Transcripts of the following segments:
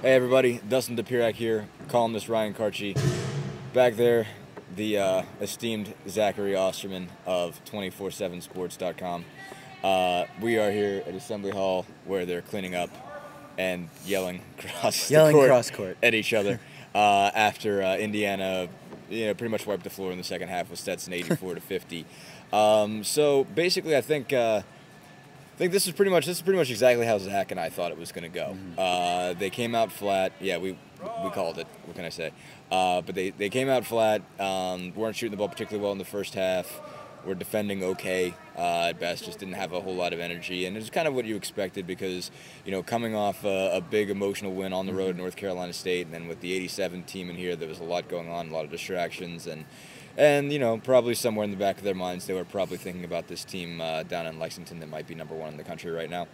Hey everybody, Dustin DePirac here, columnist Ryan Karchi. Back there, the esteemed Zachary Osterman of 247sports.com. We are here at Assembly Hall where they're cleaning up and yelling across the court cross court at each other after Indiana, pretty much wiped the floor in the second half with Stetson 84 to 50. So basically, I think this is pretty much exactly how Zach and I thought it was going to go. They came out flat. Yeah, we called it. What can I say? But they came out flat. Weren't shooting the ball particularly well in the first half. Were defending okay at best. Just didn't have a whole lot of energy, and it's kind of what you expected because coming off a big emotional win on the road at North Carolina State, and then with the '87 team in here, there was a lot going on, a lot of distractions, and probably somewhere in the back of their minds, they were probably thinking about this team down in Lexington that might be #1 in the country right now.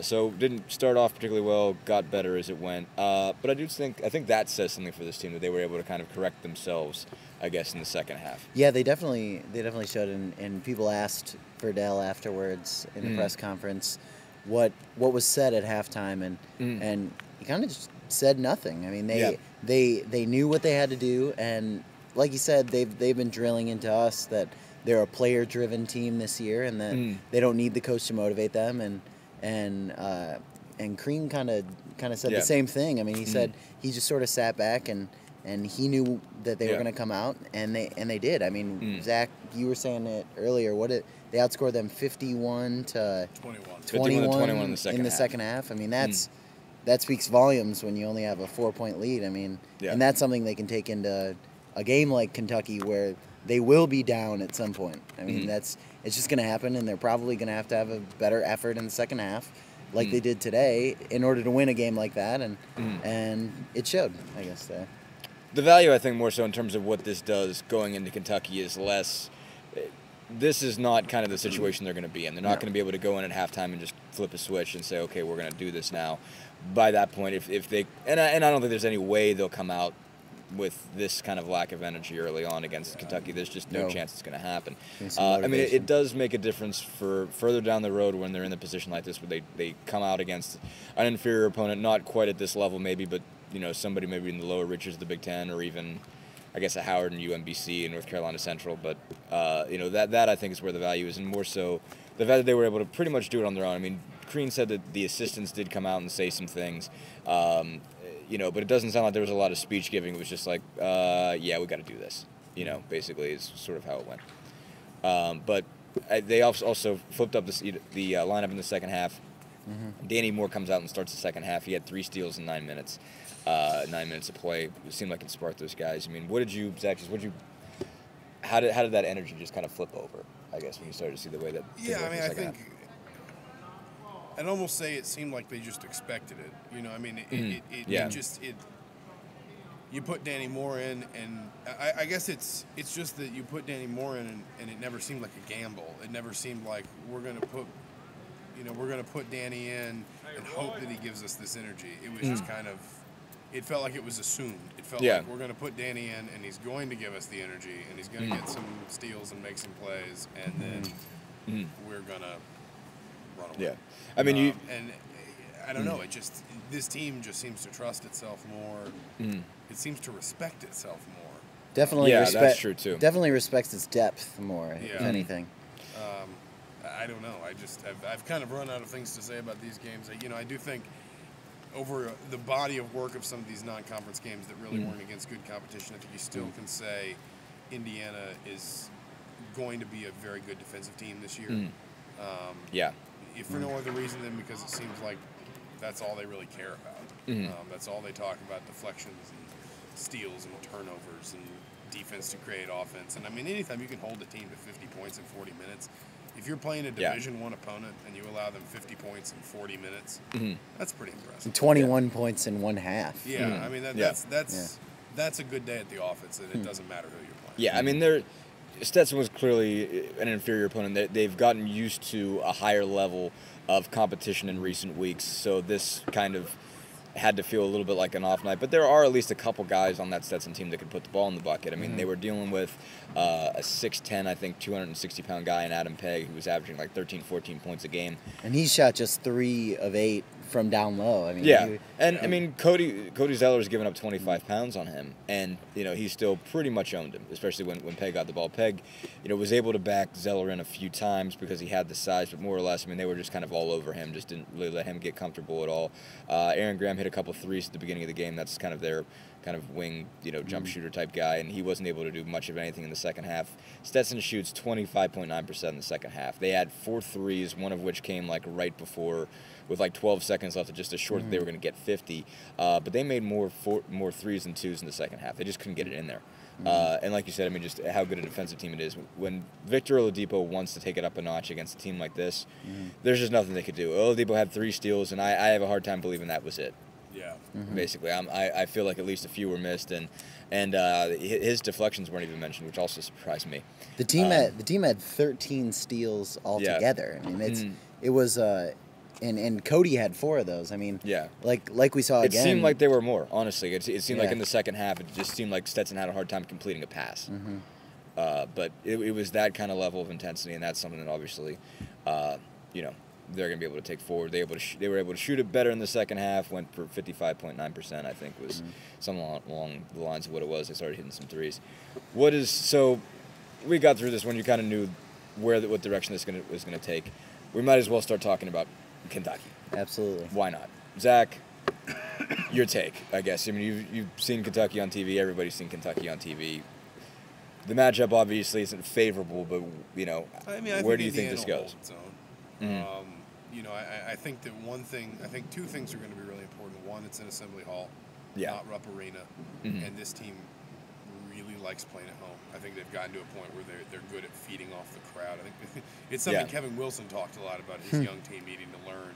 So didn't start off particularly well, got better as it went. But I think that says something for this team, that they were able to kind of correct themselves, I guess, in the second half. Yeah, they definitely showed, and people asked Verdell afterwards in the press conference what was said at halftime, and he kind of just said nothing. I mean, they knew what they had to do, and like you said, they've been drilling into us that they're a player-driven team this year, and that they don't need the coach to motivate them. And Crean kind of said the same thing. I mean, he said he just sort of sat back and he knew that they were going to come out, and they did. I mean, Zach, you were saying it earlier. They outscored them 51 to 21 in the second half. I mean, that speaks volumes when you only have a 4-point lead. I mean, and that's something they can take into a game like Kentucky where they will be down at some point. I mean, it's just going to happen, and they're probably going to have a better effort in the second half, like they did today, in order to win a game like that, and it showed, I guess. The value, I think, more so in terms of what this does going into Kentucky is less. This is not kind of the situation they're going to be in. They're not going to be able to go in at halftime and just flip a switch and say, okay, we're going to do this now. By that point, if they and I don't think there's any way they'll come out with this kind of lack of energy early on against Kentucky. There's just no chance it's going to happen. I mean, it does make a difference for further down the road when they're in a position like this where they come out against an inferior opponent, not quite at this level maybe, but somebody maybe in the lower reaches of the Big Ten, or even I guess a Howard and UMBC and North Carolina Central. But that I think is where the value is, and more so the fact that they were able to pretty much do it on their own. I mean, Crean said that the assistants did come out and say some things. But it doesn't sound like there was a lot of speech giving. It was just like, yeah, we got to do this. Basically is sort of how it went. But they also flipped up the lineup in the second half. Danny Moore comes out and starts the second half. He had 3 steals in 9 minutes. 9 minutes of play. It seemed like it sparked those guys. I mean, Zach? How did that energy just kind of flip over? I guess when you started to see the way that. Yeah, I mean, I think. I'd almost say it seemed like they just expected it. I mean, you put Danny Moore in, and I guess it's just that you put Danny Moore in, and it never seemed like a gamble. It never seemed like we're gonna put Danny in and hope that he gives us this energy. It was just kind of, it felt like it was assumed. It felt like we're gonna put Danny in, and he's going to give us the energy, and he's gonna get some steals and make some plays, and then we're gonna run away. Yeah, I mean, and I don't know. This team just seems to trust itself more. It seems to respect itself more. Definitely, that's true too. Definitely respects its depth more, if anything. I don't know. I've kind of run out of things to say about these games. I do think over the body of work of some of these non-conference games that really weren't against good competition, I think you still can say Indiana is going to be a very good defensive team this year. If for no other reason than because it seems like that's all they really care about. That's all they talk about: deflections and steals and turnovers and defense to create offense. And I mean, anytime you can hold a team to 50 points in 40 minutes, if you're playing a Division I opponent and you allow them 50 points in 40 minutes, that's pretty impressive. And 21 points in one half. Yeah, I mean that's a good day at the office, and it doesn't matter who you're playing. Yeah, I mean Stetson was clearly an inferior opponent. They've gotten used to a higher level of competition in recent weeks, so this kind of had to feel a little bit like an off night. But there are at least a couple guys on that Stetson team that could put the ball in the bucket. I mean, they were dealing with a 6'10", I think, 260-pound guy in Adam Pegg who was averaging like 13, 14 points a game. And he shot just 3 of 8 from down low. I mean, yeah, and I mean Cody Zeller's given up 25 pounds on him, and he still pretty much owned him, especially when Peg got the ball. Peg, was able to back Zeller in a few times because he had the size, but more or less, I mean, they were just kind of all over him, just didn't really let him get comfortable at all. Aaron Graham hit a couple threes at the beginning of the game. That's kind of their kind of wing, jump shooter type guy, and he wasn't able to do much of anything in the second half. Stetson shoots 25.9% in the second half. They had 4 threes, one of which came like right before, with like 12 seconds left, just as short that they were going to get 50. But they made more threes than twos in the second half. They just couldn't get it in there. And like you said, I mean, just how good a defensive team it is. When Victor Oladipo wants to take it up a notch against a team like this, there's just nothing they could do. Oladipo had 3 steals, and I have a hard time believing that was it. Yeah. Basically, I feel like at least a few were missed, and his deflections weren't even mentioned, which also surprised me. The team had 13 steals altogether. Yeah. I mean, it was and Cody had 4 of those. I mean, like we saw again. It seemed like there were more. Honestly, it seemed like in the second half, it just seemed like Stetson had a hard time completing a pass. But it was that kind of level of intensity, and that's something that obviously, they're going to be able to take forward. They were able to shoot it better in the second half. Went for 55.9%. I think was something along the lines of what it was. They started hitting some threes. So we got through this when you kind of knew what direction this was going to take. We might as well start talking about Kentucky. Absolutely. Why not, Zach? Your take, I guess. I mean, you've seen Kentucky on TV. Everybody's seen Kentucky on TV. The matchup obviously isn't favorable, but where do you think this goes? I think that I think 2 things are going to be really important. One, it's an Assembly Hall, not Rupp Arena, and this team really likes playing at home. I think they've gotten to a point where they're good at feeding off the crowd. I think it's something Kevin Wilson talked a lot about his young team needing to learn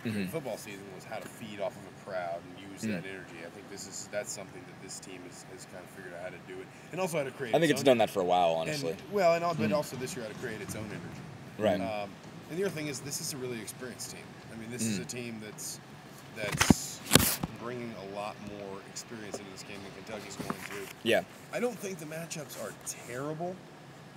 during football season was how to feed off of a crowd and use that energy. I think that's something that this team has kind of figured out how to do it, and also how to create. I think it's done that for a while, honestly. But also this year how to create its own energy. Right. And the other thing is, this is a really experienced team. I mean, this is a team that's bringing a lot more experience into this game than Kentucky's going to. Yeah. I don't think the matchups are terrible.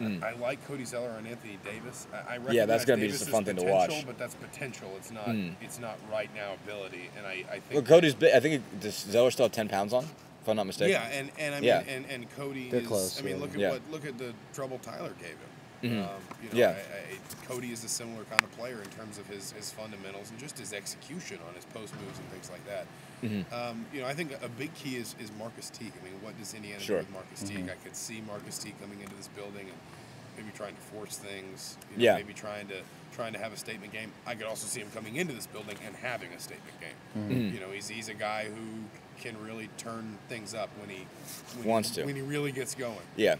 I like Cody Zeller and Anthony Davis. I recognize that's going to be Davis just a fun thing to potential, watch. But that's potential. It's not. It's not right now ability. And I think. Well, Cody's big. I think does Zeller still have 10 pounds on, if I'm not mistaken. Yeah, and I mean, and Cody They're is. close, I mean, really. look at the trouble Tyler gave him. Cody is a similar kind of player in terms of his fundamentals and just his execution on his post moves and things like that. I think a big key is Marcus Teague. I mean, what does Indiana do with Marcus Teague? I could see Marcus Teague coming into this building and maybe trying to force things. Maybe trying to have a statement game. I could also see him coming into this building and having a statement game. He's a guy who can really turn things up when he really gets going. Yeah.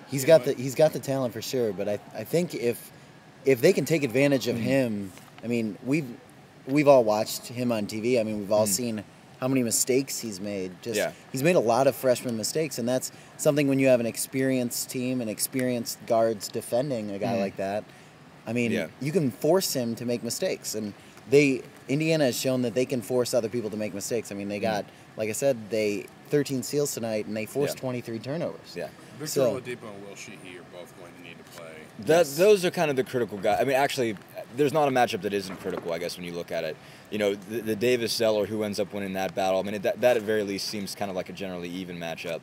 He's got the talent for sure, but I think if they can take advantage of him, I mean, we've all watched him on TV. I mean, we've all seen how many mistakes he's made. He's made a lot of freshman mistakes, and that's something when you have an experienced team and experienced guards defending a guy like that. I mean, you can force him to make mistakes, and Indiana has shown that they can force other people to make mistakes. I mean, they got, like I said, 13 steals tonight, and they forced 23 turnovers. Yeah. Victor Oladipo and Will Sheehy are both going to need to play. Those are kind of the critical guys. I mean, actually, there's not a matchup that isn't critical, I guess, when you look at it. The Davis-Zeller, who ends up winning that battle, I mean, that at very least seems kind of like a generally even matchup.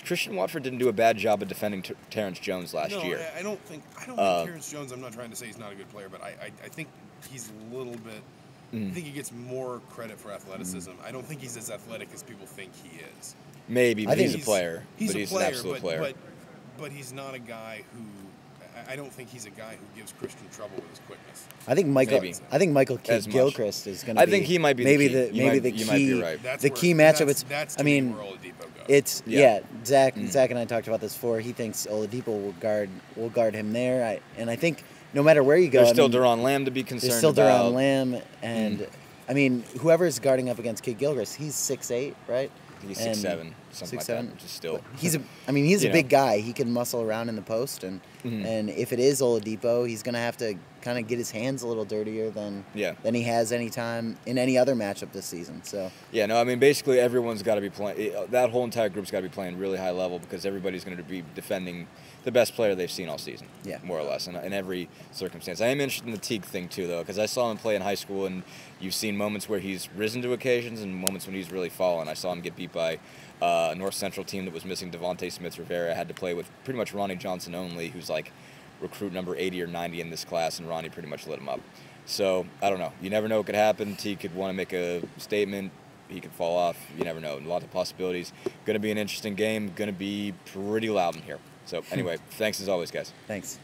Christian Watford didn't do a bad job of defending Terrence Jones last year. I don't think Terrence Jones, I'm not trying to say he's not a good player, but I think he's a little bit... I think he gets more credit for athleticism. I don't think he's as athletic as people think he is. Maybe, but he's a player. He's an absolute player. But he's not a guy who... I don't think he's a guy who gives Christian trouble with his quickness. I think Michael Gilchrist is going to be... I think he might be maybe the key. Maybe the key. You might be right. That's the key matchup. That's where Oladipo goes. Zach and I talked about this before. He thinks Oladipo will guard him there. I think no matter where you go... There's still Duran Lamb to be concerned about. There's still Duran Lamb, and I mean, whoever's guarding up against Kid Gilchrist, he's 6'8", right? He's 6'7", something 6'7", like that, which is still. He's he's a You big know. guy. He can muscle around in the post, and Mhm. and if it is Oladipo, he's gonna have to kind of get his hands a little dirtier than he has any time in any other matchup this season. So Yeah, no, I mean, basically everyone's got to be playing. That whole entire group's got to be playing really high level because everybody's going to be defending the best player they've seen all season. Yeah. More or less, in every circumstance. I am interested in the Teague thing too, though, because I saw him play in high school, and you've seen moments where he's risen to occasions and moments when he's really fallen. I saw him get beat by a North Central team that was missing Devontae Smith-Rivera. Had to play with pretty much Ronnie Johnson only, who's like recruit number 80 or 90 in this class, and Ronnie pretty much lit him up. So, I don't know. You never know what could happen. Teague could want to make a statement. He could fall off. You never know. Lots of possibilities. Going to be an interesting game. Going to be pretty loud in here. So, anyway, thanks as always, guys. thanks.